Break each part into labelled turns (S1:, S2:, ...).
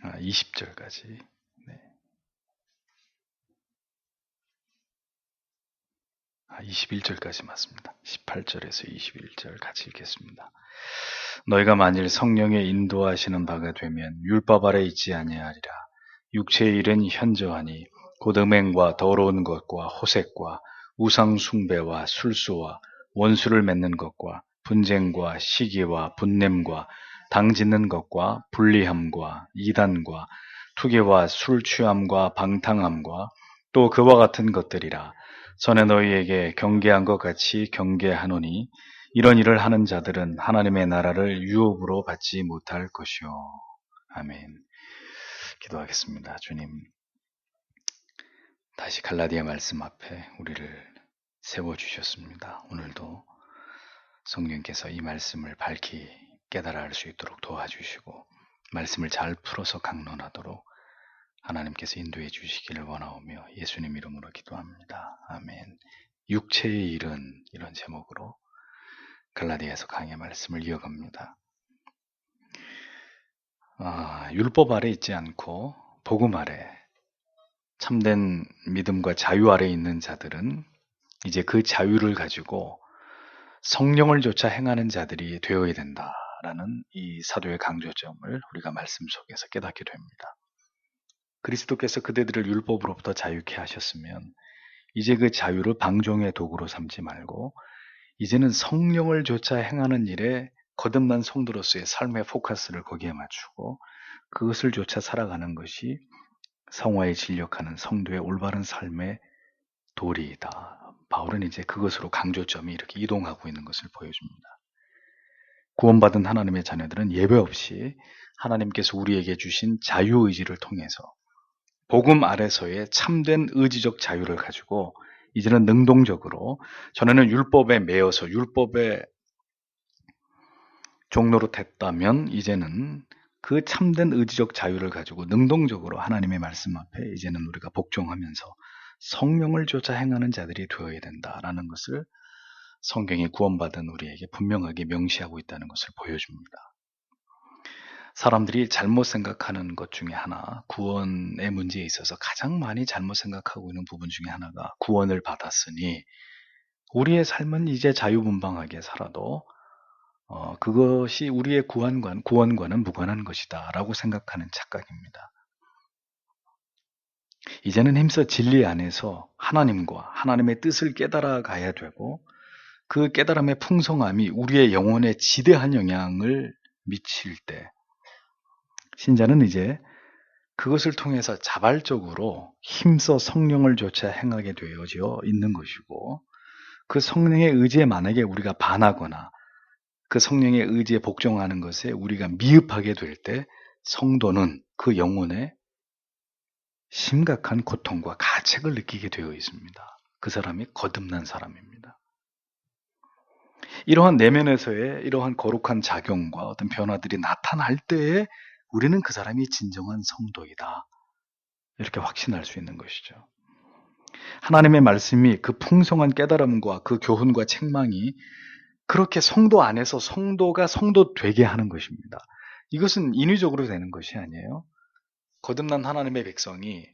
S1: 20절까지. 네. 21절까지 맞습니다. 18절에서 21절 같이 읽겠습니다. 너희가 만일 성령의 인도하시는 바가 되면 율법 아래 있지 아니하리라. 육체의 일은 현저하니 곧 음행과 더러운 것과 호색과 우상 숭배와 술수와 원수를 맺는 것과 분쟁과 시기와 분냄과 당짓는 것과 불리함과 이단과 투기와 술 취함과 방탕함과 또 그와 같은 것들이라. 전에 너희에게 경계한 것 같이 경계하노니 이런 일을 하는 자들은 하나님의 나라를 유업으로 받지 못할 것이요. 아멘. 기도하겠습니다. 주님, 다시 갈라디아 말씀 앞에 우리를 세워주셨습니다. 오늘도 성령께서 이 말씀을 밝히 깨달아 알 수 있도록 도와주시고 말씀을 잘 풀어서 강론하도록 하나님께서 인도해 주시기를 원하오며 예수님 이름으로 기도합니다. 아멘. 육체의 일은 이런 제목으로 갈라디아서 강의 말씀을 이어갑니다. 율법 아래 있지 않고 복음 아래 참된 믿음과 자유 아래 있는 자들은 이제 그 자유를 가지고 성령을 좇아 행하는 자들이 되어야 된다라는 이 사도의 강조점을 우리가 말씀 속에서 깨닫게 됩니다. 그리스도께서 그대들을 율법으로부터 자유케 하셨으면 이제 그 자유를 방종의 도구로 삼지 말고 이제는 성령을 좇아 행하는 일에 거듭난 성도로서의 삶의 포커스를 거기에 맞추고 그것을 좇아 살아가는 것이 성화에 진력하는 성도의 올바른 삶의 도리이다. 바울은 이제 그것으로 강조점이 이렇게 이동하고 있는 것을 보여줍니다. 구원받은 하나님의 자녀들은 예배 없이 하나님께서 우리에게 주신 자유의지를 통해서 복음 아래서의 참된 의지적 자유를 가지고 이제는 능동적으로 전에는 율법에 매여서 율법의 종로로 됐다면 이제는 그 참된 의지적 자유를 가지고 능동적으로 하나님의 말씀 앞에 이제는 우리가 복종하면서 성령을 좇아 행하는 자들이 되어야 된다라는 것을 성경이 구원받은 우리에게 분명하게 명시하고 있다는 것을 보여줍니다. 사람들이 잘못 생각하는 것 중에 하나, 구원의 문제에 있어서 가장 많이 잘못 생각하고 있는 부분 중에 하나가 구원을 받았으니 우리의 삶은 이제 자유분방하게 살아도 그것이 우리의 구원과는 무관한 것이다 라고 생각하는 착각입니다. 이제는 힘써 진리 안에서 하나님과 하나님의 뜻을 깨달아 가야 되고 그 깨달음의 풍성함이 우리의 영혼에 지대한 영향을 미칠 때 신자는 이제 그것을 통해서 자발적으로 힘써 성령을 좇아 행하게 되어져 있는 것이고 그 성령의 의지에 만약에 우리가 반하거나 그 성령의 의지에 복종하는 것에 우리가 미흡하게 될 때 성도는 그 영혼에 심각한 고통과 가책을 느끼게 되어 있습니다. 그 사람이 거듭난 사람입니다. 이러한 내면에서의 이러한 거룩한 작용과 어떤 변화들이 나타날 때에 우리는 그 사람이 진정한 성도이다. 이렇게 확신할 수 있는 것이죠. 하나님의 말씀이 그 풍성한 깨달음과 그 교훈과 책망이 그렇게 성도 안에서 성도가 성도 되게 하는 것입니다. 이것은 인위적으로 되는 것이 아니에요. 거듭난 하나님의 백성이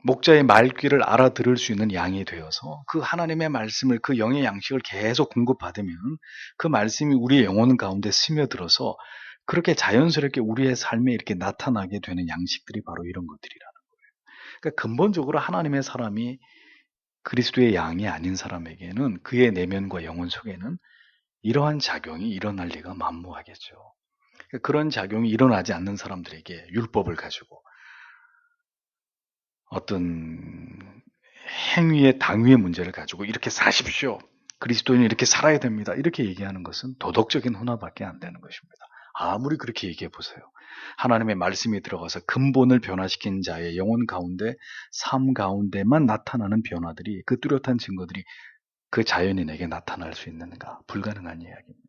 S1: 목자의 말귀를 알아들을 수 있는 양이 되어서 그 하나님의 말씀을 그 영의 양식을 계속 공급받으면 그 말씀이 우리의 영혼 가운데 스며들어서 그렇게 자연스럽게 우리의 삶에 이렇게 나타나게 되는 양식들이 바로 이런 것들이라는 거예요. 그러니까 근본적으로 하나님의 사람이 그리스도의 양이 아닌 사람에게는 그의 내면과 영혼 속에는 이러한 작용이 일어날 리가 만무하겠죠. 그러니까 그런 작용이 일어나지 않는 사람들에게 율법을 가지고 어떤 행위의 당위의 문제를 가지고 이렇게 사십시오. 그리스도인은 이렇게 살아야 됩니다. 이렇게 얘기하는 것은 도덕적인 훈화밖에 안 되는 것입니다. 아무리 그렇게 얘기해 보세요. 하나님의 말씀이 들어가서 근본을 변화시킨 자의 영혼 가운데 삶 가운데만 나타나는 변화들이 그 뚜렷한 증거들이 그 자연인에게 나타날 수 있는가? 불가능한 이야기입니다.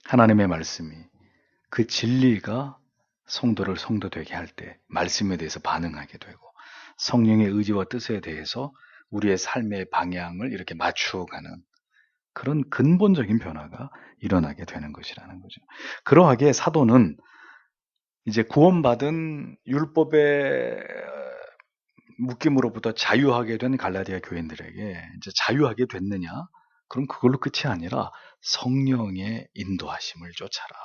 S1: 하나님의 말씀이 그 진리가 성도를 성도되게 할 때 말씀에 대해서 반응하게 되고 성령의 의지와 뜻에 대해서 우리의 삶의 방향을 이렇게 맞추어가는 그런 근본적인 변화가 일어나게 되는 것이라는 거죠. 그러하기에 사도는 이제 구원받은 율법의 묶임으로부터 자유하게 된 갈라디아 교인들에게 이제 자유하게 됐느냐? 그럼 그걸로 끝이 아니라 성령의 인도하심을 쫓아라.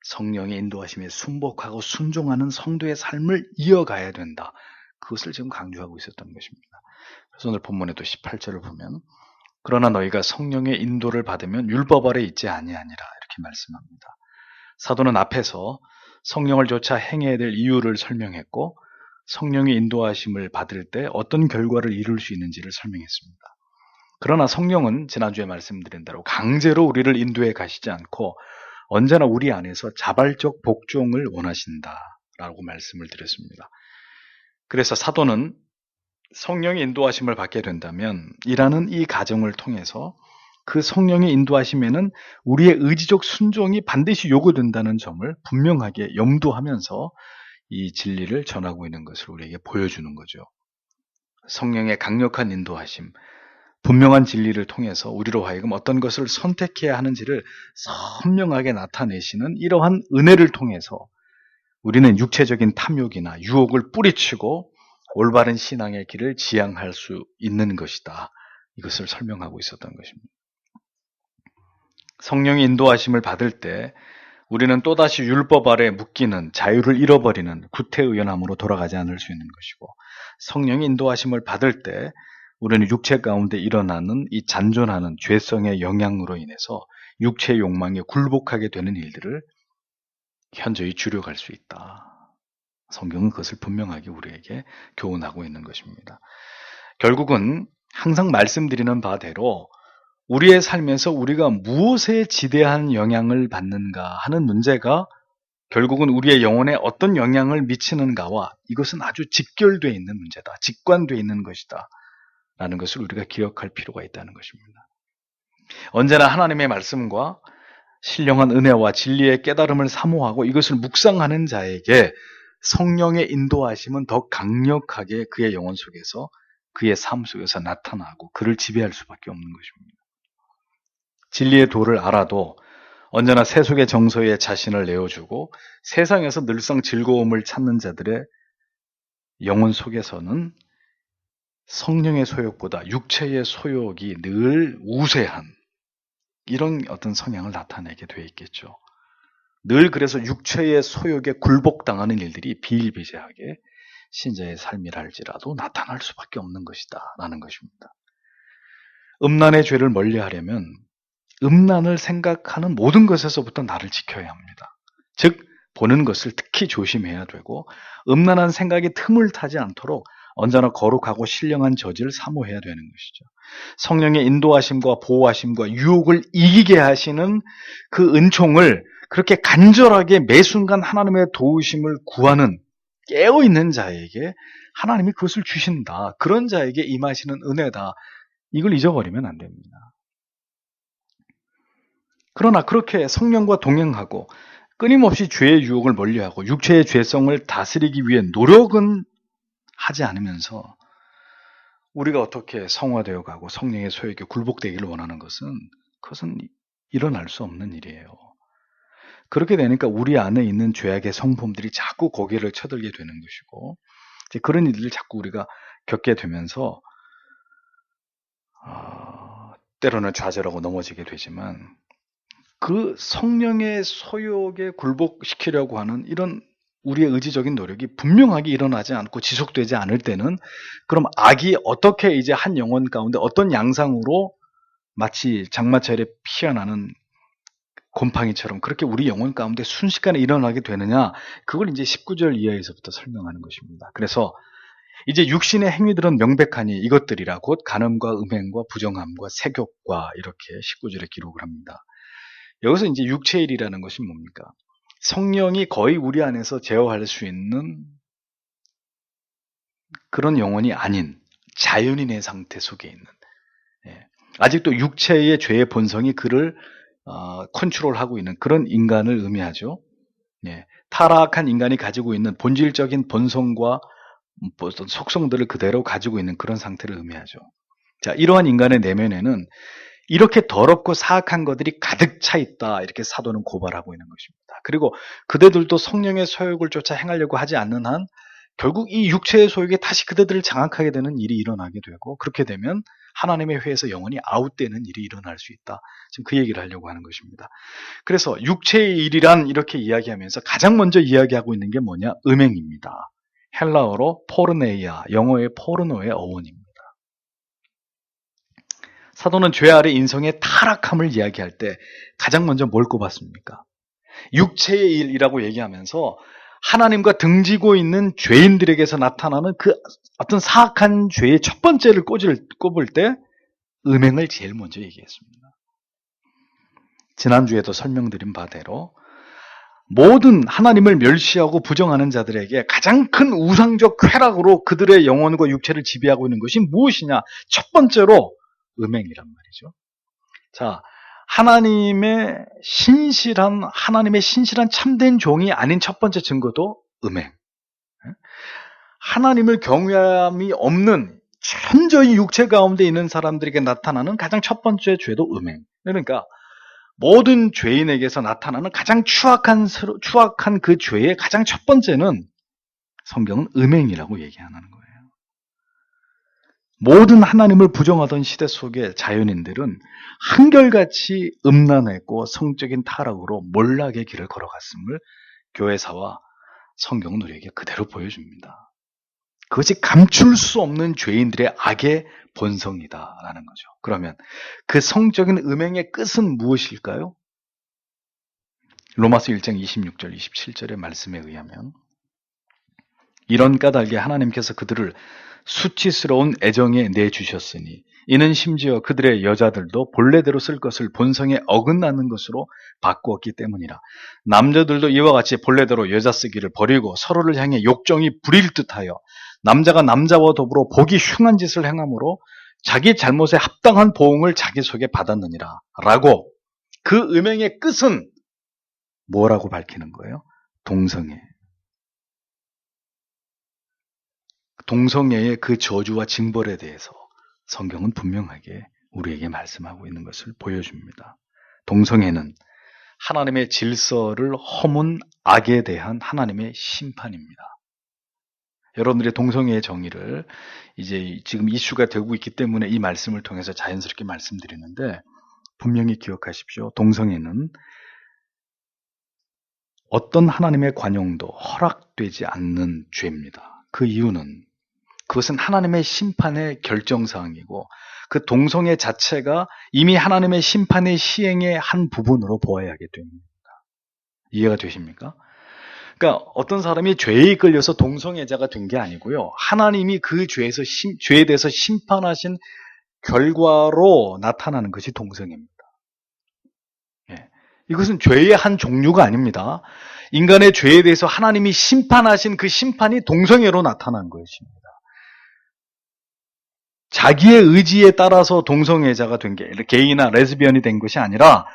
S1: 성령의 인도하심에 순복하고 순종하는 성도의 삶을 이어가야 된다. 그것을 지금 강조하고 있었던 것입니다. 그래서 오늘 본문에도 18절을 보면 그러나 너희가 성령의 인도를 받으면 율법 아래 있지 아니하니라 이렇게 말씀합니다. 사도는 앞에서 성령을 쫓아 행해야 될 이유를 설명했고 성령의 인도하심을 받을 때 어떤 결과를 이룰 수 있는지를 설명했습니다. 그러나 성령은 지난주에 말씀드린 대로 강제로 우리를 인도해 가시지 않고 언제나 우리 안에서 자발적 복종을 원하신다라고 말씀을 드렸습니다. 그래서 사도는 성령의 인도하심을 받게 된다면 이라는 이 과정을 통해서 그 성령의 인도하심에는 우리의 의지적 순종이 반드시 요구된다는 점을 분명하게 염두하면서 이 진리를 전하고 있는 것을 우리에게 보여주는 거죠. 성령의 강력한 인도하심, 분명한 진리를 통해서 우리로 하여금 어떤 것을 선택해야 하는지를 선명하게 나타내시는 이러한 은혜를 통해서 우리는 육체적인 탐욕이나 유혹을 뿌리치고 올바른 신앙의 길을 지향할 수 있는 것이다. 이것을 설명하고 있었던 것입니다. 성령의 인도하심을 받을 때 우리는 또다시 율법 아래 묶이는 자유를 잃어버리는 구태의연함으로 돌아가지 않을 수 있는 것이고 성령의 인도하심을 받을 때 우리는 육체 가운데 일어나는 이 잔존하는 죄성의 영향으로 인해서 육체의 욕망에 굴복하게 되는 일들을 현저히 줄여갈 수 있다. 성경은 그것을 분명하게 우리에게 교훈하고 있는 것입니다. 결국은 항상 말씀드리는 바대로 우리의 삶에서 우리가 무엇에 지대한 영향을 받는가 하는 문제가 결국은 우리의 영혼에 어떤 영향을 미치는가와 이것은 아주 직결되어 있는 문제다. 직관되어 있는 것이다. 라는 것을 우리가 기억할 필요가 있다는 것입니다. 언제나 하나님의 말씀과 신령한 은혜와 진리의 깨달음을 사모하고 이것을 묵상하는 자에게 성령의 인도하심은 더 강력하게 그의 영혼 속에서 그의 삶 속에서 나타나고 그를 지배할 수밖에 없는 것입니다. 진리의 도를 알아도 언제나 세속의 정서에 자신을 내어주고 세상에서 늘상 즐거움을 찾는 자들의 영혼 속에서는 성령의 소욕보다 육체의 소욕이 늘 우세한 이런 어떤 성향을 나타내게 되어 있겠죠. 늘 그래서 육체의 소욕에 굴복당하는 일들이 비일비재하게 신자의 삶이랄지라도 나타날 수밖에 없는 것이다 라는 것입니다. 음란의 죄를 멀리하려면 음란을 생각하는 모든 것에서부터 나를 지켜야 합니다. 즉 보는 것을 특히 조심해야 되고 음란한 생각이 틈을 타지 않도록 언제나 거룩하고 신령한 저지를 사모해야 되는 것이죠. 성령의 인도하심과 보호하심과 유혹을 이기게 하시는 그 은총을 그렇게 간절하게 매 순간 하나님의 도우심을 구하는 깨어있는 자에게 하나님이 그것을 주신다. 그런 자에게 임하시는 은혜다. 이걸 잊어버리면 안 됩니다. 그러나 그렇게 성령과 동행하고 끊임없이 죄의 유혹을 멀리하고 육체의 죄성을 다스리기 위해 노력은 하지 않으면서 우리가 어떻게 성화되어 가고 성령의 소욕에 굴복되기를 원하는 그것은 일어날 수 없는 일이에요. 그렇게 되니까 우리 안에 있는 죄악의 성품들이 자꾸 고개를 쳐들게 되는 것이고 이제 그런 일들을 자꾸 우리가 겪게 되면서 때로는 좌절하고 넘어지게 되지만 그 성령의 소욕에 굴복시키려고 하는 이런 우리의 의지적인 노력이 분명하게 일어나지 않고 지속되지 않을 때는 그럼 악이 어떻게 이제 한 영혼 가운데 어떤 양상으로 마치 장마철에 피어나는 곰팡이처럼 그렇게 우리 영혼 가운데 순식간에 일어나게 되느냐 그걸 이제 19절 이하에서부터 설명하는 것입니다. 그래서 이제 육신의 행위들은 명백하니 이것들이라 곧 간음과 음행과 부정함과 세욕과 이렇게 19절에 기록을 합니다. 여기서 이제 육체의 일이라는 것이 뭡니까? 성령이 거의 우리 안에서 제어할 수 있는 그런 영혼이 아닌 자연인의 상태 속에 있는 아직도 육체의 죄의 본성이 그를 컨트롤하고 있는 그런 인간을 의미하죠. 타락한 인간이 가지고 있는 본질적인 본성과 속성들을 그대로 가지고 있는 그런 상태를 의미하죠. 자, 이러한 인간의 내면에는 이렇게 더럽고 사악한 것들이 가득 차 있다. 이렇게 사도는 고발하고 있는 것입니다. 그리고 그대들도 성령의 소욕을 쫓아 행하려고 하지 않는 한 결국 이 육체의 소욕에 다시 그대들을 장악하게 되는 일이 일어나게 되고, 그렇게 되면 하나님의 회에서 영원히 아웃되는 일이 일어날 수 있다. 지금 그 얘기를 하려고 하는 것입니다. 그래서 육체의 일이란 이렇게 이야기하면서 가장 먼저 이야기하고 있는 게 뭐냐? 음행입니다. 헬라어로 포르네이아, 영어의 포르노의 어원입니다. 사도는 죄 아래 인성의 타락함을 이야기할 때 가장 먼저 뭘 꼽았습니까? 육체의 일이라고 얘기하면서 하나님과 등지고 있는 죄인들에게서 나타나는 그 어떤 사악한 죄의 첫 번째를 꼽을 때 음행을 제일 먼저 얘기했습니다. 지난주에도 설명드린 바대로 모든 하나님을 멸시하고 부정하는 자들에게 가장 큰 우상적 쾌락으로 그들의 영혼과 육체를 지배하고 있는 것이 무엇이냐? 첫 번째로 음행이란 말이죠. 자, 하나님의 신실한 참된 종이 아닌 첫 번째 증거도 음행. 하나님을 경외함이 없는 현저히 육체 가운데 있는 사람들에게 나타나는 가장 첫 번째 죄도 음행. 그러니까 모든 죄인에게서 나타나는 가장 추악한 그 죄의 가장 첫 번째는 성경은 음행이라고 얘기하는 거예요. 모든 하나님을 부정하던 시대 속에 자연인들은 한결같이 음란했고 성적인 타락으로 몰락의 길을 걸어갔음을 교회사와 성경은 우리에게 그대로 보여줍니다. 그것이 감출 수 없는 죄인들의 악의 본성이다라는 거죠. 그러면 그 성적인 음행의 끝은 무엇일까요? 로마서 1장 26절, 27절의 말씀에 의하면 이런 까닭에 하나님께서 그들을 수치스러운 애정에 내주셨으니 이는 심지어 그들의 여자들도 본래대로 쓸 것을 본성에 어긋나는 것으로 바꾸었기 때문이라. 남자들도 이와 같이 본래대로 여자 쓰기를 버리고 서로를 향해 욕정이 부릴 듯하여 남자가 남자와 더불어 보기 흉한 짓을 행함으로 자기 잘못에 합당한 보응을 자기 속에 받았느니라 라고, 그 음행의 끝은 뭐라고 밝히는 거예요? 동성애. 동성애의 그 저주와 징벌에 대해서 성경은 분명하게 우리에게 말씀하고 있는 것을 보여줍니다. 동성애는 하나님의 질서를 허문 악에 대한 하나님의 심판입니다. 여러분들의 동성애의 정의를 이제 지금 이슈가 되고 있기 때문에 이 말씀을 통해서 자연스럽게 말씀드리는데, 분명히 기억하십시오. 동성애는 어떤 하나님의 관용도 허락되지 않는 죄입니다. 그 이유는 그것은 하나님의 심판의 결정사항이고 그 동성애 자체가 이미 하나님의 심판의 시행의 한 부분으로 보아야 하게 됩니다. 이해가 되십니까? 그러니까 어떤 사람이 죄에 이끌려서 동성애자가 된 게 아니고요. 하나님이 그 죄에 대해서 심판하신 결과로 나타나는 것이 동성애입니다. 예. 이것은 죄의 한 종류가 아닙니다. 인간의 죄에 대해서 하나님이 심판하신 그 심판이 동성애로 나타난 것입니다. 자기의 의지에 따라서 동성애자가 된 게, 게이나 레즈비언이 된 것이 아니라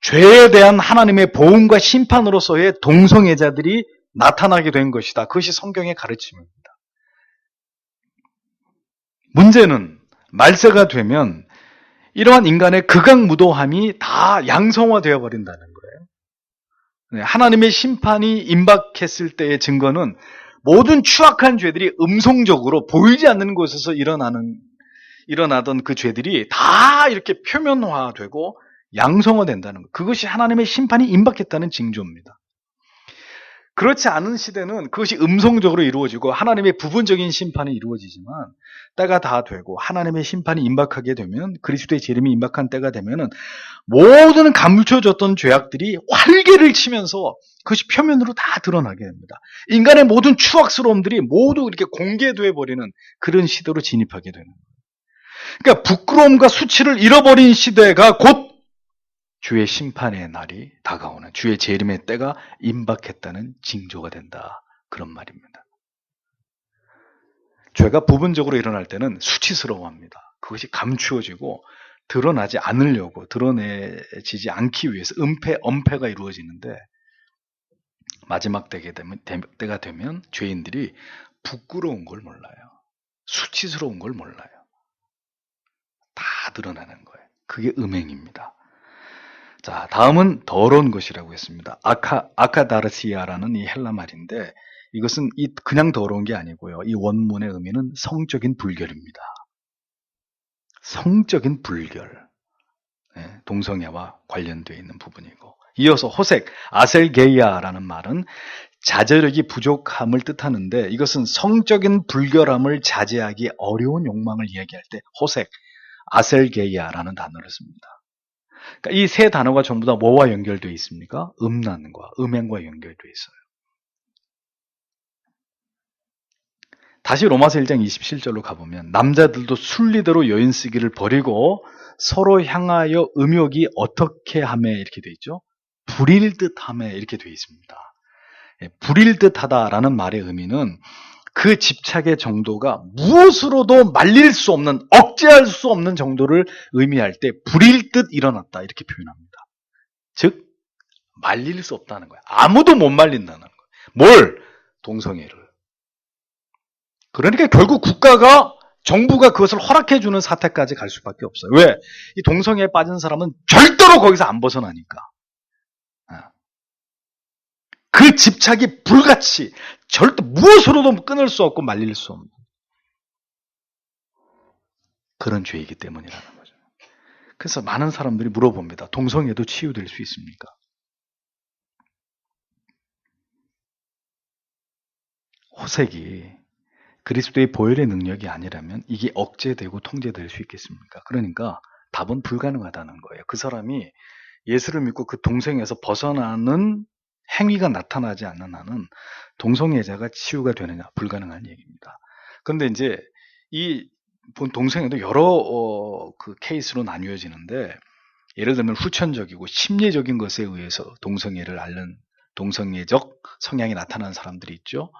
S1: 죄에 대한 하나님의 보응과 심판으로서의 동성애자들이 나타나게 된 것이다. 그것이 성경의 가르침입니다. 문제는 말세가 되면 이러한 인간의 극악무도함이 다 양성화되어 버린다는 거예요. 하나님의 심판이 임박했을 때의 증거는 모든 추악한 죄들이 음성적으로 보이지 않는 곳에서 일어나던 그 죄들이 다 이렇게 표면화되고 양성화된다는 것. 그것이 하나님의 심판이 임박했다는 징조입니다. 그렇지 않은 시대는 그것이 음성적으로 이루어지고 하나님의 부분적인 심판이 이루어지지만, 때가 다 되고 하나님의 심판이 임박하게 되면, 그리스도의 재림이 임박한 때가 되면은 모든 감춰졌던 죄악들이 활개를 치면서 그것이 표면으로 다 드러나게 됩니다. 인간의 모든 추악스러움들이 모두 이렇게 공개돼 버리는 그런 시대로 진입하게 되는 거예요. 그러니까 부끄러움과 수치를 잃어버린 시대가 곧 주의 심판의 날이 다가오는, 주의 재림의 때가 임박했다는 징조가 된다. 그런 말입니다. 죄가 부분적으로 일어날 때는 수치스러워합니다. 그것이 감추어지고 드러나지 않으려고, 드러내지지 않기 위해서 엄폐가 이루어지는데, 마지막 때가 되면 죄인들이 부끄러운 걸 몰라요. 수치스러운 걸 몰라요. 다 드러나는 거예요. 그게 음행입니다. 자, 다음은 더러운 것이라고 했습니다. 아카다르시아라는 이 헬라 말인데 이것은 그냥 더러운 게 아니고요. 이 원문의 의미는 성적인 불결입니다. 성적인 불결. 네, 동성애와 관련되어 있는 부분이고. 이어서 호색, 아셀게이아라는 말은 자제력이 부족함을 뜻하는데 이것은 성적인 불결함을 자제하기 어려운 욕망을 이야기할 때 호색, 아셀게이아라는 단어를 씁니다. 그러니까 이 세 단어가 전부 다 뭐와 연결되어 있습니까? 음란과 음행과 연결되어 있어요. 다시 로마서 1장 27절로 가보면 남자들도 순리대로 여인 쓰기를 버리고 서로 향하여 음욕이 어떻게 하매 이렇게 되어 있죠? 불일 듯하매 이렇게 되어 있습니다. 불일 듯하다라는 말의 의미는 그 집착의 정도가 무엇으로도 말릴 수 없는, 억제할 수 없는 정도를 의미할 때 불일 듯 일어났다 이렇게 표현합니다. 즉 말릴 수 없다는 거야. 아무도 못 말린다는 거야. 뭘? 동성애를. 그러니까 결국 정부가 그것을 허락해주는 사태까지 갈 수밖에 없어요. 왜? 이 동성애에 빠진 사람은 절대로 거기서 안 벗어나니까. 그 집착이 불같이 절대 무엇으로도 끊을 수 없고 말릴 수 없는 그런 죄이기 때문이라는 거죠. 그래서 많은 사람들이 물어봅니다. 동성애도 치유될 수 있습니까? 호색이 그리스도의 보혈의 능력이 아니라면 이게 억제되고 통제될 수 있겠습니까? 그러니까 답은 불가능하다는 거예요. 그 사람이 예수를 믿고 그 동성애에서 벗어나는 행위가 나타나지 않는 한은 동성애자가 치유가 되느냐 불가능한 얘기입니다. 그런데 이제 이 동성애도 여러 그 케이스로 나뉘어지는데 예를 들면 후천적이고 심리적인 것에 의해서 동성애를 앓는 동성애적 성향이 나타나는 사람들이 있죠.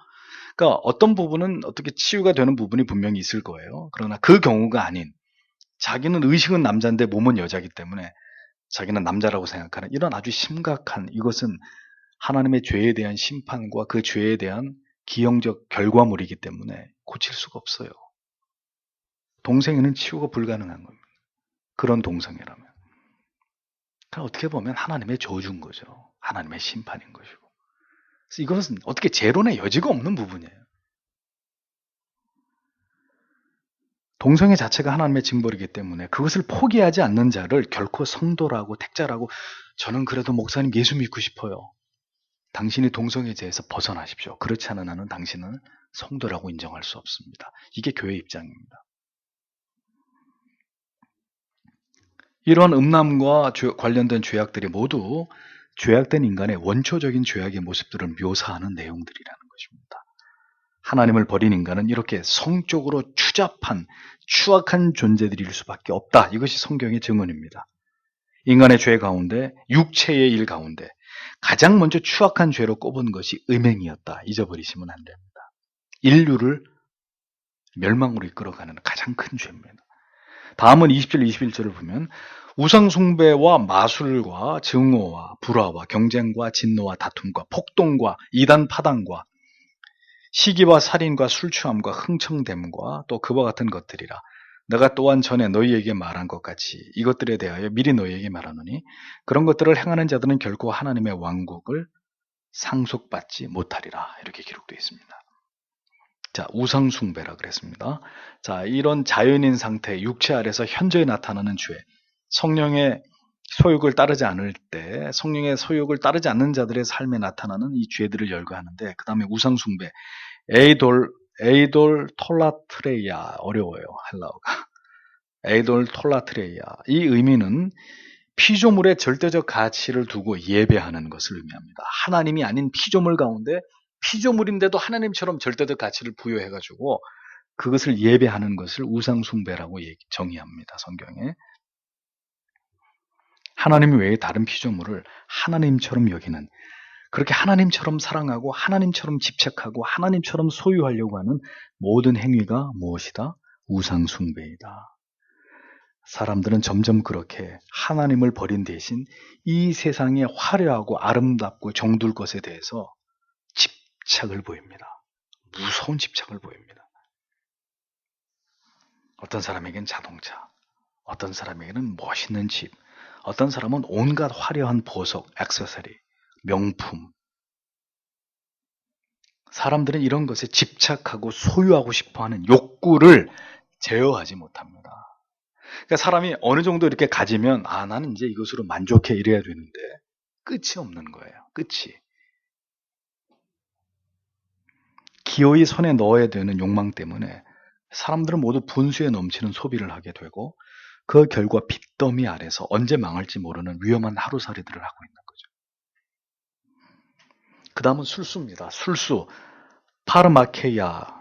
S1: 그러니까 어떤 부분은 어떻게 치유가 되는 부분이 분명히 있을 거예요. 그러나 그 경우가 아닌 자기는 의식은 남자인데 몸은 여자이기 때문에 자기는 남자라고 생각하는 이런 아주 심각한 이것은 하나님의 죄에 대한 심판과 그 죄에 대한 기형적 결과물이기 때문에 고칠 수가 없어요. 동성애는 치유가 불가능한 겁니다. 그런 동성애라면. 그럼 어떻게 보면 하나님의 저주인 거죠. 하나님의 심판인 것이고. 그래서 이것은 어떻게 재론의 여지가 없는 부분이에요. 동성애 자체가 하나님의 징벌이기 때문에 그것을 포기하지 않는 자를 결코 성도라고 택자라고 저는 그래도 목사님 예수 믿고 싶어요. 당신이 동성애자에서 벗어나십시오. 그렇지 않은 한은 당신은 성도라고 인정할 수 없습니다. 이게 교회 입장입니다. 이러한 음란과 관련된 죄악들이 모두 죄악된 인간의 원초적인 죄악의 모습들을 묘사하는 내용들이라는 것입니다. 하나님을 버린 인간은 이렇게 성적으로 추악한 존재들일 수밖에 없다. 이것이 성경의 증언입니다. 인간의 죄 가운데, 육체의 일 가운데 가장 먼저 추악한 죄로 꼽은 것이 음행이었다. 잊어버리시면 안 됩니다. 인류를 멸망으로 이끌어가는 가장 큰 죄입니다. 다음은 20절, 21절을 보면 우상숭배와 마술과 증오와 불화와 경쟁과 진노와 다툼과 폭동과 이단 파당과 시기와 살인과 술취함과 흥청됨과 또 그와 같은 것들이라. 내가 또한 전에 너희에게 말한 것 같이 이것들에 대하여 미리 너희에게 말하노니 그런 것들을 행하는 자들은 결코 하나님의 왕국을 상속받지 못하리라. 이렇게 기록되어 있습니다. 자, 우상숭배라 그랬습니다. 자, 이런 자연인 상태, 육체 아래서 현저히 나타나는 죄, 성령의 소욕을 따르지 않을 때, 성령의 소욕을 따르지 않는 자들의 삶에 나타나는 이 죄들을 열거하는데, 그 다음에 우상숭배, 에이돌 톨라트레이아, 어려워요, 헬라어가. 에이돌 톨라트레이아. 이 의미는 피조물의 절대적 가치를 두고 예배하는 것을 의미합니다. 하나님이 아닌 피조물 가운데 피조물인데도 하나님처럼 절대적 가치를 부여해가지고 그것을 예배하는 것을 우상숭배라고 정의합니다. 성경에. 하나님 외에 다른 피조물을 하나님처럼 여기는, 그렇게 하나님처럼 사랑하고 하나님처럼 집착하고 하나님처럼 소유하려고 하는 모든 행위가 무엇이다? 우상숭배이다. 사람들은 점점 그렇게 하나님을 버린 대신 이 세상의 화려하고 아름답고 정둘 것에 대해서 집착을 보입니다. 무서운 집착을 보입니다. 어떤 사람에겐 자동차, 어떤 사람에게는 멋있는 집, 어떤 사람은 온갖 화려한 보석, 액세서리, 명품. 사람들은 이런 것에 집착하고 소유하고 싶어하는 욕구를 제어하지 못합니다. 그러니까 사람이 어느 정도 이렇게 가지면 나는 이제 이것으로 만족해 이래야 되는데 끝이 없는 거예요. 끝이. 기어이 손에 넣어야 되는 욕망 때문에 사람들은 모두 분수에 넘치는 소비를 하게 되고 그 결과 빚더미 아래서 언제 망할지 모르는 위험한 하루살이들을 하고 있는 거죠. 그 다음은 술수입니다. 술수. 파르마케야.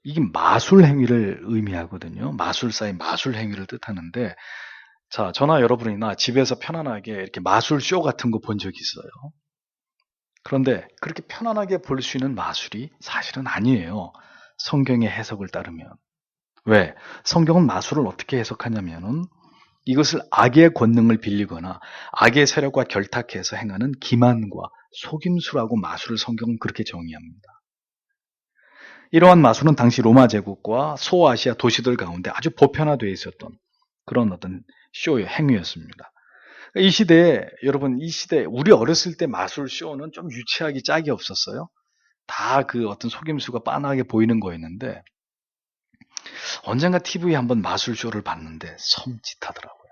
S1: 이게 마술 행위를 의미하거든요. 마술사의 마술 행위를 뜻하는데, 자, 저나 여러분이나 집에서 편안하게 이렇게 마술쇼 같은 거 본 적 있어요. 그런데 그렇게 편안하게 볼 수 있는 마술이 사실은 아니에요. 성경의 해석을 따르면. 왜? 성경은 마술을 어떻게 해석하냐면은 이것을 악의 권능을 빌리거나 악의 세력과 결탁해서 행하는 기만과 속임수라고 마술을 성경은 그렇게 정의합니다. 이러한 마술은 당시 로마 제국과 소아시아 도시들 가운데 아주 보편화되어 있었던 그런 어떤 쇼의 행위였습니다. 이 시대에, 여러분, 이 시대에, 우리 어렸을 때 마술 쇼는 좀 유치하기 짝이 없었어요. 다 그 어떤 속임수가 빤하게 보이는 거였는데, 언젠가 TV에 한번 마술 쇼를 봤는데 섬찟하더라고요.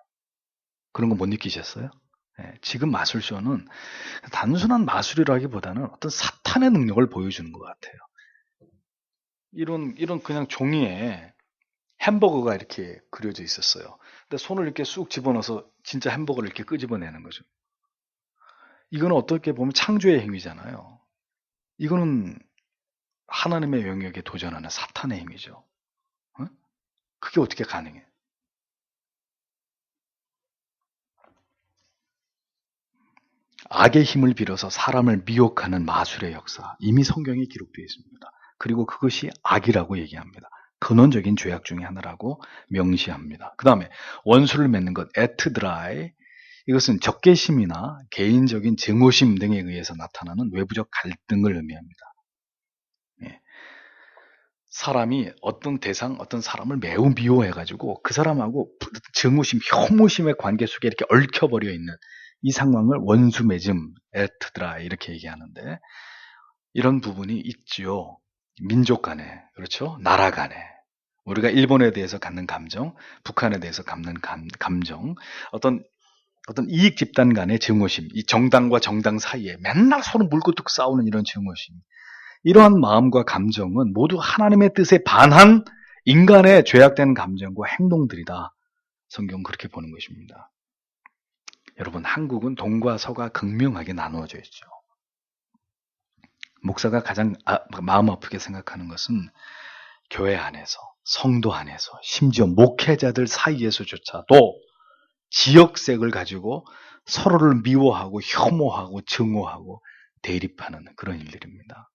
S1: 그런 거 못 느끼셨어요? 네, 지금 마술 쇼는 단순한 마술이라기보다는 어떤 사탄의 능력을 보여주는 것 같아요. 이런 그냥 종이에 햄버거가 이렇게 그려져 있었어요. 근데 손을 이렇게 쑥 집어넣어서 진짜 햄버거를 이렇게 끄집어내는 거죠. 이거는 어떻게 보면 창조의 행위잖아요. 이거는 하나님의 영역에 도전하는 사탄의 행위죠. 어? 그게 어떻게 가능해? 악의 힘을 빌어서 사람을 미혹하는 마술의 역사. 이미 성경에 기록되어 있습니다. 그리고 그것이 악이라고 얘기합니다. 근원적인 죄악 중에 하나라고 명시합니다. 그 다음에 원수를 맺는 것, 에트드라이. 이것은 적개심이나 개인적인 증오심 등에 의해서 나타나는 외부적 갈등을 의미합니다. 예. 사람이 어떤 대상, 어떤 사람을 매우 미워해가지고 그 사람하고 증오심, 혐오심의 관계 속에 이렇게 얽혀버려 있는 이 상황을 원수 맺음, 에트드라 이렇게 얘기하는데 이런 부분이 있지요. 민족 간에, 그렇죠? 나라 간에. 우리가 일본에 대해서 갖는 감정, 북한에 대해서 갖는 감정, 어떤 이익 집단 간의 증오심, 이 정당과 정당 사이에 맨날 서로 물고뚝 싸우는 이런 증오심. 이러한 마음과 감정은 모두 하나님의 뜻에 반한 인간의 죄악된 감정과 행동들이다. 성경은 그렇게 보는 것입니다. 여러분, 한국은 동과 서가 극명하게 나누어져 있죠. 목사가 가장 마음 아프게 생각하는 것은 교회 안에서, 성도 안에서, 심지어 목회자들 사이에서조차도 지역색을 가지고 서로를 미워하고 혐오하고 증오하고 대립하는 그런 일들입니다.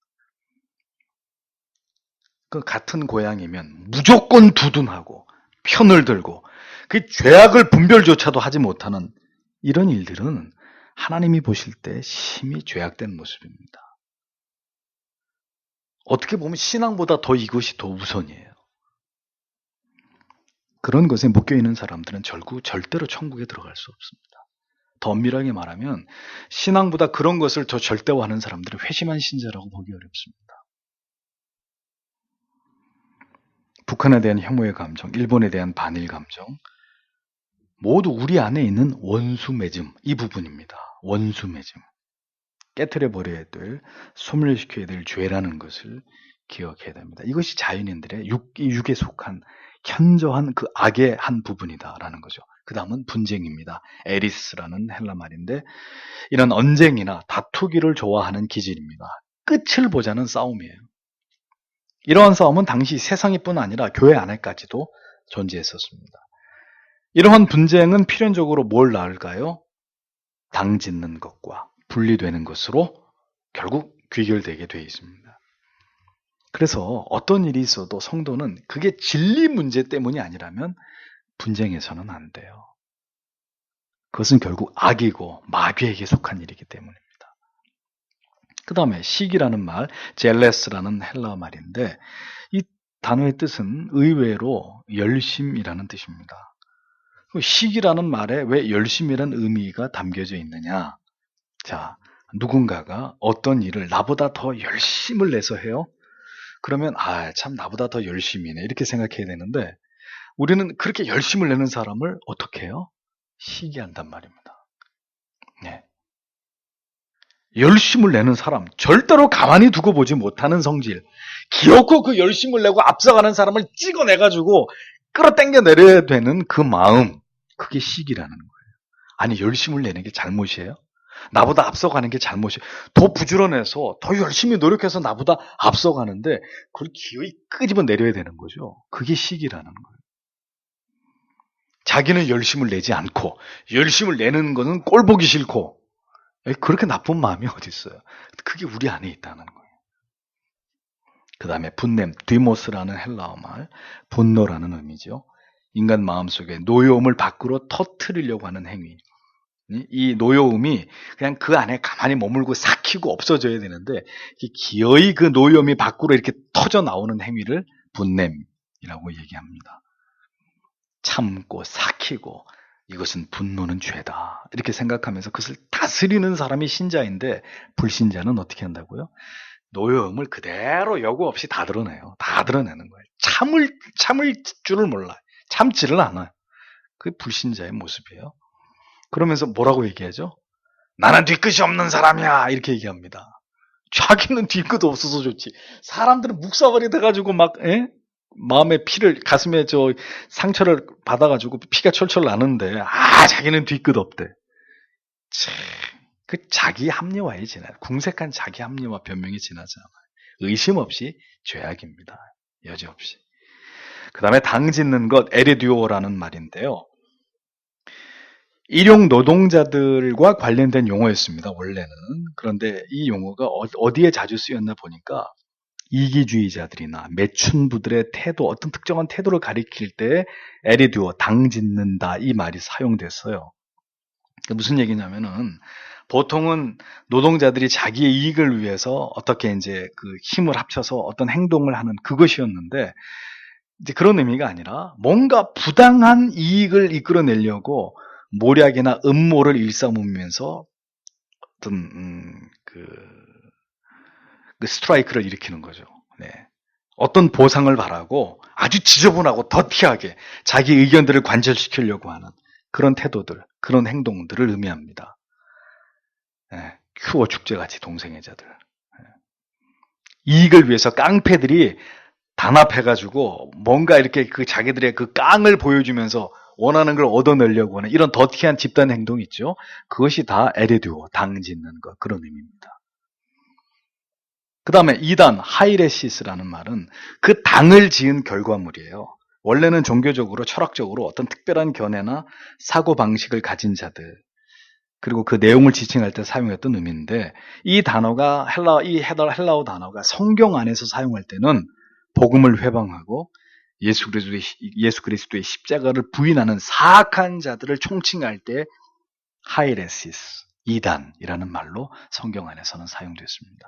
S1: 그 같은 고향이면 무조건 두둔하고 편을 들고 그 죄악을 분별조차도 하지 못하는 이런 일들은 하나님이 보실 때 심히 죄악된 모습입니다. 어떻게 보면 신앙보다 더 이것이 더 우선이에요. 그런 것에 묶여있는 사람들은 절대로 천국에 들어갈 수 없습니다. 더 엄밀하게 말하면 신앙보다 그런 것을 더 절대화하는 사람들은 회심한 신자라고 보기 어렵습니다. 북한에 대한 혐오의 감정, 일본에 대한 반일 감정, 모두 우리 안에 있는 원수 맺음, 이 부분입니다. 원수 맺음. 깨트려 버려야 될, 소멸시켜야 될 죄라는 것을 기억해야 됩니다. 이것이 자연인들의 육에 속한 현저한 그 악의 한 부분이다라는 거죠. 그 다음은 분쟁입니다. 에리스라는 헬라 말인데 이런 언쟁이나 다투기를 좋아하는 기질입니다. 끝을 보자는 싸움이에요. 이러한 싸움은 당시 세상뿐 아니라 교회 안에까지도 존재했었습니다. 이러한 분쟁은 필연적으로 뭘 낳을까요? 당짓는 것과 분리되는 것으로 결국 귀결되게 되어 있습니다. 그래서 어떤 일이 있어도 성도는 그게 진리 문제 때문이 아니라면 분쟁해서는 안 돼요. 그것은 결국 악이고 마귀에게 속한 일이기 때문입니다. 그 다음에 시기라는 말, 젤레스라는 헬라 말인데 이 단어의 뜻은 의외로 열심이라는 뜻입니다. 시기라는 말에 왜 열심이라는 의미가 담겨져 있느냐? 자, 누군가가 어떤 일을 나보다 더 열심을 내서 해요? 그러면 참 나보다 더 열심히 해 이렇게 생각해야 되는데 우리는 그렇게 열심을 내는 사람을 어떻게 해요? 시기한단 말입니다. 네. 열심을 내는 사람, 절대로 가만히 두고 보지 못하는 성질, 기어코 그 열심을 내고 앞서가는 사람을 찍어내가지고 끌어당겨 내려야 되는 그 마음, 그게 시기라는 거예요. 아니, 열심을 내는 게 잘못이에요? 나보다 앞서가는 게 잘못이에요. 더 부지런해서, 더 열심히 노력해서 나보다 앞서가는데, 그걸 기어이 끄집어 내려야 되는 거죠. 그게 시기라는 거예요. 자기는 열심을 내지 않고, 열심을 내는 거는 꼴 보기 싫고, 그렇게 나쁜 마음이 어디 있어요? 그게 우리 안에 있다는 거예요. 그 다음에 분냄, 디모스라는 헬라어 말, 분노라는 의미죠. 인간 마음속에 노여움을 밖으로 터트리려고 하는 행위. 이 노여움이 그냥 그 안에 가만히 머물고 삭히고 없어져야 되는데 기어이 그 노여움이 밖으로 이렇게 터져 나오는 행위를 분냄이라고 얘기합니다. 참고 삭히고 이것은 분노는 죄다 이렇게 생각하면서 그것을 다스리는 사람이 신자인데 불신자는 어떻게 한다고요? 노여움을 그대로 여구 없이 다 드러내요. 다 드러내는 거예요. 참을 줄을 몰라요. 참지를 않아요. 그게 불신자의 모습이에요. 그러면서 뭐라고 얘기하죠? 나는 뒤끝이 없는 사람이야 이렇게 얘기합니다. 자기는 뒤끝 없어서 좋지. 사람들은 묵사발이 돼가지고 막 마음에 피를 가슴에 상처를 받아가지고 피가 철철 나는데 자기는 뒤끝 없대. 그 자기 합리화에 지나요. 궁색한 자기 합리화 변명이 지나지 않아요. 의심 없이 죄악입니다. 여지없이. 그 다음에 당 짓는 것 에레듀오라는 말인데요. 일용 노동자들과 관련된 용어였습니다. 원래는. 그런데 이 용어가 어디에 자주 쓰였나 보니까 이기주의자들이나 매춘부들의 태도, 어떤 특정한 태도를 가리킬 때 에리듀어, 당 짓는다 이 말이 사용됐어요. 무슨 얘기냐면은 보통은 노동자들이 자기의 이익을 위해서 어떻게 이제 그 힘을 합쳐서 어떤 행동을 하는 그것이었는데 이제 그런 의미가 아니라 뭔가 부당한 이익을 이끌어내려고 모략이나 음모를 일삼으면서 어떤 그 스트라이크를 일으키는 거죠. 네. 어떤 보상을 바라고 아주 지저분하고 더티하게 자기 의견들을 관철시키려고 하는 그런 태도들, 그런 행동들을 의미합니다. 네. 큐어 축제같이 동생의 자들. 네. 이익을 위해서 깡패들이 단합해가지고 뭔가 이렇게 그 자기들의 그 깡을 보여주면서 원하는 걸 얻어내려고 하는 이런 더티한 집단 행동 있죠. 그것이 다 에레듀어, 당 짓는 것 그런 의미입니다. 그 다음에 2단, 하이레시스라는 말은 그 당을 지은 결과물이에요. 원래는 종교적으로, 철학적으로 어떤 특별한 견해나 사고방식을 가진 자들, 그리고 그 내용을 지칭할 때 사용했던 의미인데, 이 단어가, 헬라어 단어가 성경 안에서 사용할 때는 복음을 회방하고 예수 그리스도의 십자가를 부인하는 사악한 자들을 총칭할 때 하이레시스, 2단이라는 말로 성경 안에서는 사용됐습니다.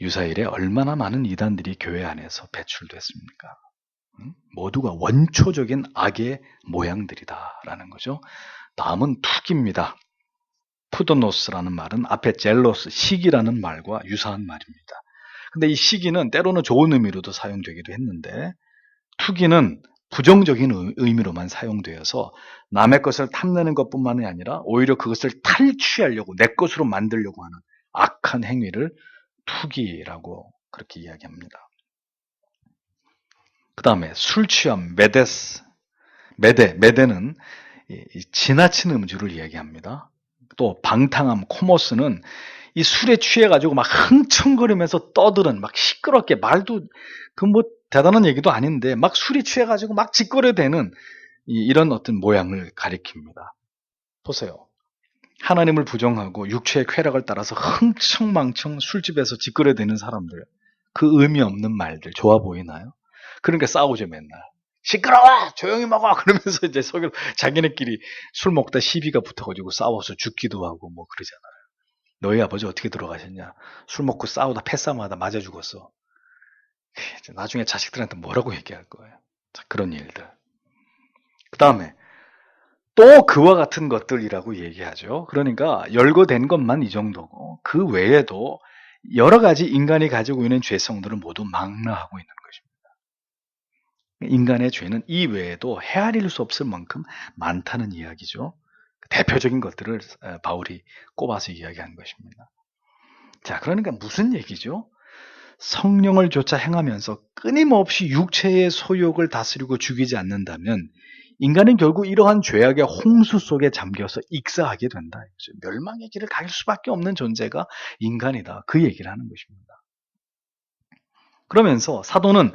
S1: 유사일에 얼마나 많은 이단들이 교회 안에서 배출됐습니까? 모두가 원초적인 악의 모양들이다라는 거죠. 다음은 투기입니다. 푸도노스라는 말은 앞에 젤로스, 시기라는 말과 유사한 말입니다. 근데 이 시기는 때로는 좋은 의미로도 사용되기도 했는데 투기는 부정적인 의미로만 사용되어서 남의 것을 탐내는 것뿐만이 아니라 오히려 그것을 탈취하려고 내 것으로 만들려고 하는 악한 행위를 투기라고 그렇게 이야기합니다. 그 다음에 술 취함, 메데는 지나친 음주를 이야기합니다. 또 방탕함, 코모스는 이 술에 취해가지고 막 흥청거리면서 떠드는 막 시끄럽게 말도 그 뭐 대단한 얘기도 아닌데 막 술이 취해가지고 막 짓거려대는 이런 어떤 모양을 가리킵니다. 보세요. 하나님을 부정하고 육체의 쾌락을 따라서 흥청망청 술집에서 짓거려대는 사람들, 그 의미 없는 말들 좋아 보이나요? 그러니까 싸우죠 맨날. 시끄러워! 조용히 먹어! 그러면서 이제 서로 자기네끼리 술 먹다 시비가 붙어가지고 싸워서 죽기도 하고 뭐 그러잖아요. 너희 아버지 어떻게 돌아가셨냐? 술 먹고 싸우다 패싸움하다 맞아 죽었어. 나중에 자식들한테 뭐라고 얘기할 거예요? 자, 그런 일들. 그 다음에 또 그와 같은 것들이라고 얘기하죠. 그러니까 열거된 것만 이 정도고 그 외에도 여러 가지 인간이 가지고 있는 죄성들을 모두 망라하고 있는 것입니다. 인간의 죄는 이 외에도 헤아릴 수 없을 만큼 많다는 이야기죠. 대표적인 것들을 바울이 꼽아서 이야기한 것입니다. 자, 그러니까 무슨 얘기죠? 성령을 쫓아 행하면서 끊임없이 육체의 소욕을 다스리고 죽이지 않는다면 인간은 결국 이러한 죄악의 홍수 속에 잠겨서 익사하게 된다. 멸망의 길을 갈 수밖에 없는 존재가 인간이다. 그 얘기를 하는 것입니다. 그러면서 사도는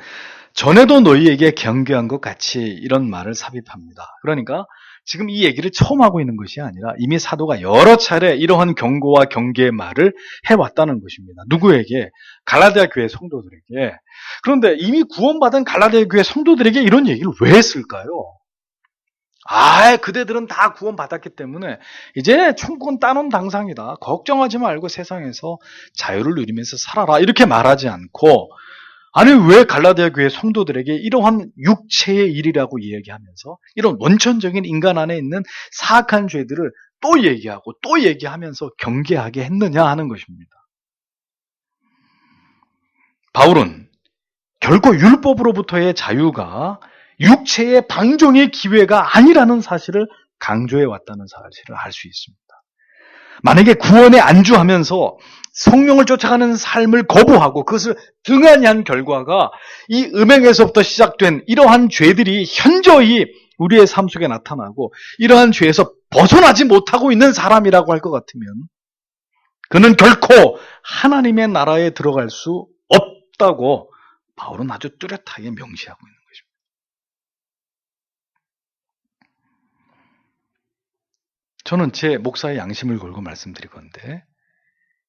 S1: 전에도 너희에게 경계한 것 같이 이런 말을 삽입합니다. 그러니까 지금 이 얘기를 처음 하고 있는 것이 아니라 이미 사도가 여러 차례 이러한 경고와 경계의 말을 해왔다는 것입니다. 누구에게? 갈라디아 교회 성도들에게. 그런데 이미 구원받은 갈라디아 교회 성도들에게 이런 얘기를 왜 했을까요? 그대들은 다 구원받았기 때문에 이제 총권 따놓은 당상이다. 걱정하지 말고 세상에서 자유를 누리면서 살아라. 이렇게 말하지 않고 아니 왜 갈라디아 교회 성도들에게 이러한 육체의 일이라고 이야기하면서 이런 원천적인 인간 안에 있는 사악한 죄들을 또 얘기하고 또 얘기하면서 경계하게 했느냐 하는 것입니다. 바울은 결코 율법으로부터의 자유가 육체의 방종의 기회가 아니라는 사실을 강조해 왔다는 사실을 알 수 있습니다. 만약에 구원에 안주하면서 성령을 쫓아가는 삶을 거부하고 그것을 등한히 한 결과가 이 음행에서부터 시작된 이러한 죄들이 현저히 우리의 삶 속에 나타나고 이러한 죄에서 벗어나지 못하고 있는 사람이라고 할 것 같으면 그는 결코 하나님의 나라에 들어갈 수 없다고 바울은 아주 뚜렷하게 명시하고 있는 것입니다. 저는 제 목사의 양심을 걸고 말씀드리건데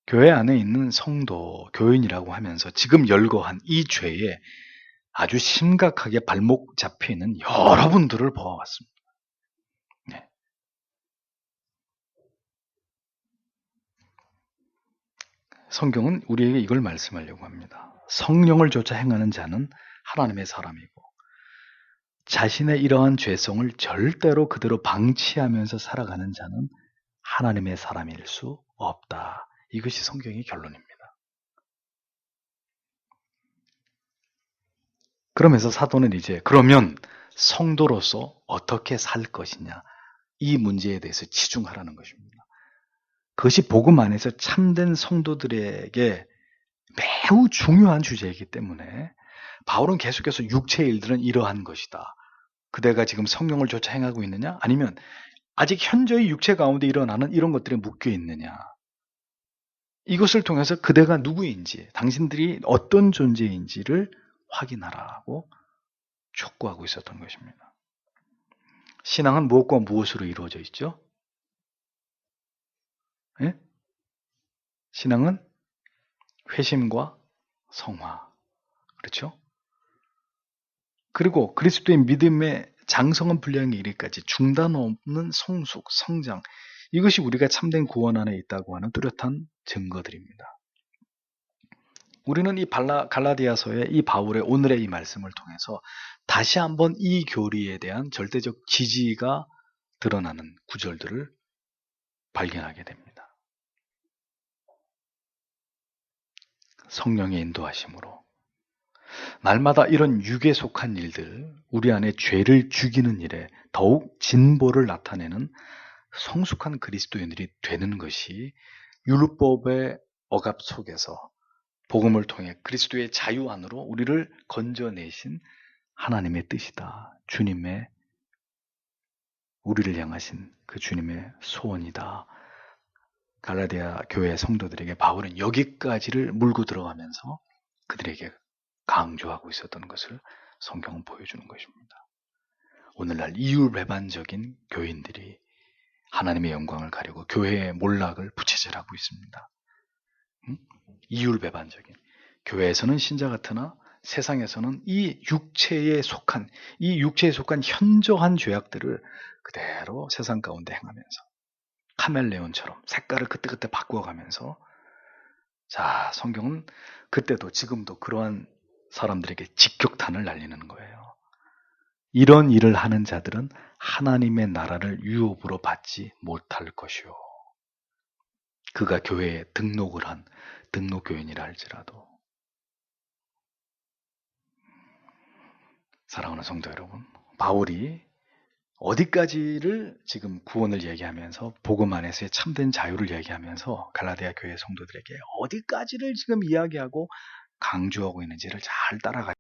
S1: 교회 안에 있는 성도, 교인이라고 하면서 지금 열거한 이 죄에 아주 심각하게 발목 잡혀 있는 여러분들을 보아왔습니다. 네. 성경은 우리에게 이걸 말씀하려고 합니다. 성령을 쫓아 행하는 자는 하나님의 사람이고 자신의 이러한 죄성을 절대로 그대로 방치하면서 살아가는 자는 하나님의 사람일 수 없다. 이것이 성경의 결론입니다. 그러면서 사도는 이제 그러면 성도로서 어떻게 살 것이냐 이 문제에 대해서 치중하라는 것입니다. 그것이 복음 안에서 참된 성도들에게 매우 중요한 주제이기 때문에 바울은 계속해서 육체의 일들은 이러한 것이다. 그대가 지금 성령을 쫓아 행하고 있느냐? 아니면 아직 현저히 육체 가운데 일어나는 이런 것들에 묶여 있느냐? 이것을 통해서 그대가 누구인지, 당신들이 어떤 존재인지를 확인하라고 촉구하고 있었던 것입니다. 신앙은 무엇과 무엇으로 이루어져 있죠? 예? 신앙은 회심과 성화. 그렇죠? 그리고 그리스도의 믿음의 장성한 분량에 이르기까지 중단 없는 성숙, 성장. 이것이 우리가 참된 구원 안에 있다고 하는 뚜렷한 증거들입니다. 우리는 이 갈라디아서의 이 바울의 오늘의 이 말씀을 통해서 다시 한번 이 교리에 대한 절대적 지지가 드러나는 구절들을 발견하게 됩니다. 성령의 인도하심으로 날마다 이런 육에 속한 일들, 우리 안에 죄를 죽이는 일에 더욱 진보를 나타내는 성숙한 그리스도인들이 되는 것이 율법의 억압 속에서 복음을 통해 그리스도의 자유 안으로 우리를 건져내신 하나님의 뜻이다. 주님의 우리를 향하신 그 주님의 소원이다. 갈라디아 교회 성도들에게 바울은 여기까지를 물고 들어가면서 그들에게 강조하고 있었던 것을 성경은 보여주는 것입니다. 오늘날 이율배반적인 교인들이 하나님의 영광을 가리고 교회의 몰락을 부채질하고 있습니다. 이율배반적인 교회에서는 신자 같으나 세상에서는 이 육체에 속한 현저한 죄악들을 그대로 세상 가운데 행하면서 카멜레온처럼 색깔을 그때그때 바꾸어가면서 자, 성경은 그때도 지금도 그러한 사람들에게 직격탄을 날리는 거예요. 이런 일을 하는 자들은 하나님의 나라를 유업으로 받지 못할 것이요. 그가 교회에 등록을 한 등록교인이라 할지라도. 사랑하는 성도 여러분, 바울이 어디까지를 지금 구원을 얘기하면서 복음 안에서의 참된 자유를 얘기하면서 갈라디아 교회 성도들에게 어디까지를 지금 이야기하고 강조하고 있는지를 잘 따라가야